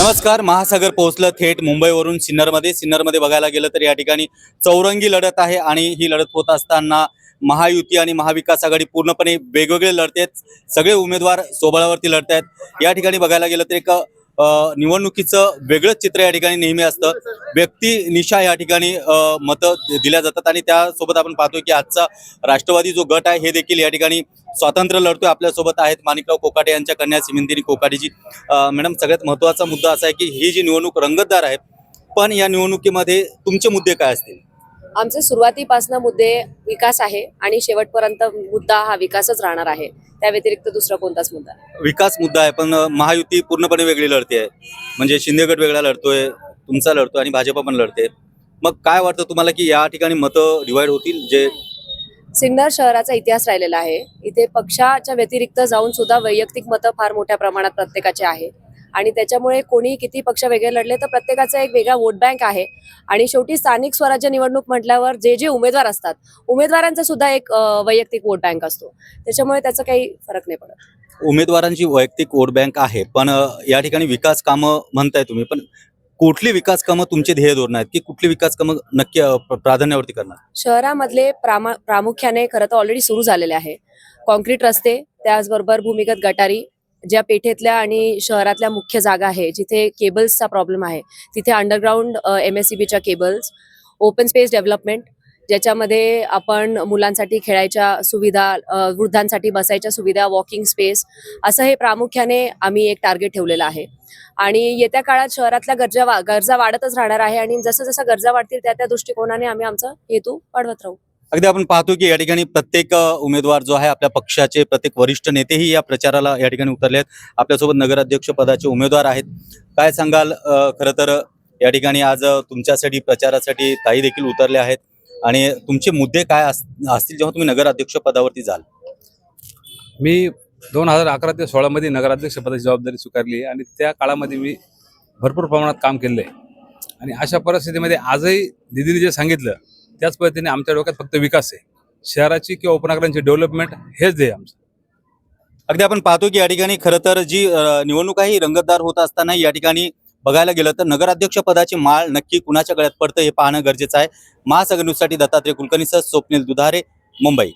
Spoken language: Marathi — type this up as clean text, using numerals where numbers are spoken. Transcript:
नमस्कार. महासागर पोहोचलं थेट मुंबईवरून सिन्नरमध्ये बघायला गेलं तर या ठिकाणी चौरंगी लढत आहे आणि ही लढत होत असताना महायुती आणि महाविकास आघाडी पूर्णपणे वेगवेगळे लढतात. सगळे उमेदवार सोबळावरती लढतायत. या ठिकाणी बघायला गेलं तर एक निवडणुकीचं वेगळंच चित्र या ठिकाणी नेहमी असतं. व्यक्तिनिशा या ठिकाणी मतं दिल्या जातात आणि त्यासोबत आपण पाहतोय की आजचा राष्ट्रवादी जो गट आहे हे देखील या ठिकाणी स्वातंत्र्य लढतोय. आपल्यासोबत आहेत माणिकराव कोकाटे यांच्या कन्या सिमंतिनी कोकाटेजी. मॅडम, सगळ्यात महत्त्वाचा मुद्दा असा आहे की ही जी निवडणूक रंगतदार आहे, पण या निवडणुकीमध्ये तुमचे मुद्दे काय असतील? आमचे सुरुवातीपासून मुद्दे विकास आहे आणि शेवटपर्यंत मुद्दा हा विकासच राहणार आहे. त्या व्यतिरिक्त दुसरा कोणताच मुद्दा नाही. विकास मुद्दा आहे, पण महायुती पूर्णपणे वेगळी लढते आहे. म्हणजे शिंदे गट वेगळा लढतोय, तुमचा लढतोय आणि भाजप पण लढते. मग काय वाटतं तुम्हाला की या ठिकाणी मतं डिवाइड होतील? जे सिन्नर शहराचा इतिहास राहिलेला आहे. इथे पक्षाच्या व्यतिरिक्त जाऊन सुद्धा वैयक्तिक मतं फार मोठ्या प्रमाणात प्रत्येकाचे आहे आणि त्याच्यामुळे कोणी किती पक्ष वेगळे लढले तर प्रत्येकाचा एक वेगळा वोट बँक आहे. आणि शेवटी स्थानिक स्वराज्य निवडणूक म्हटल्यावर जे जे उमेदवार असतात, उमेदवारांचा सुद्धा एक वैयक्तिक वोट बँक असतो. त्याच्यामुळे त्याचा काही फरक नाही पडत. उमेदवारांची वैयक्तिक वोट बँक आहे, पण या ठिकाणी विकास कामं म्हणताय तुम्ही, पण कुठली विकास कामं तुमचे ध्येय धोरण आहेत की कुठली विकास कामं नक्की प्राधान्यावरती करणार? शहरामधले प्रामुख्याने खरं तर ऑलरेडी सुरू झालेले आहे. कॉन्क्रीट रस्ते, त्याचबरोबर भूमिगत गटारी, ज्या पेठेतल्या आणि शहरातल्या मुख्य जागा आहे जिथे केबल्सचा प्रॉब्लेम आहे तिथे अंडरग्राऊंड MSCBच्या केबल्स, ओपन स्पेस डेव्हलपमेंट ज्याच्यामध्ये आपण मुलांसाठी खेळायच्या सुविधा, वृद्धांसाठी बसायच्या सुविधा, वॉकिंग स्पेस, असं हे प्रामुख्याने आम्ही एक टार्गेट ठेवलेलं आहे. आणि येत्या काळात शहरातल्या गरजा वाढतच राहणार आहे आणि जसं जसं गरजा वाढतील त्या दृष्टिकोनाने आम्ही आमचा हेतू वाढवत राहू. अगदी आपण पाहतो की या ठिकाणी प्रत्येक उमेदवार जो आहे, आपल्या पक्षाचे प्रत्येक वरिष्ठ नेतेही या प्रचाराला या ठिकाणी उतरले आहेत. आपल्यासोबत नगराध्यक्ष पदाचे उमेदवार आहेत. काय सांगाल? खरं तर या ठिकाणी आज तुमच्यासाठी प्रचारासाठी ताई देखील उतरले आहेत आणि तुमचे मुद्दे काय असतील जेव्हा तुम्ही नगराध्यक्ष पदावरती जाल? मी 2011 ते 16 मध्ये नगराध्यक्ष पदाची जबाबदारी स्वीकारली आहे आणि त्या काळामध्ये मी भरपूर प्रमाणात काम केलं आहे. आणि अशा परिस्थितीमध्ये आजही दिदीने जे सांगितलं त्याच पद्धतीने आमच्या डोक्यात फक्त विकास आहे. शहराची किंवा उपनगरांची डेव्हलपमेंट हेच ध्येय आमचं. अगदी आपण पाहतो की या ठिकाणी खरं तर जी निवडणूक आहे ही रंगतदार होत असताना या ठिकाणी बघायला गेलं तर नगराध्यक्ष पदाची माळ नक्की कुणाच्या गळ्यात पडतं हे पाहणं गरजेचं आहे. महासागर न्यूजसाठी दत्तात्रय कुलकर्णीसह स्वप्नील दुधारे, मुंबई.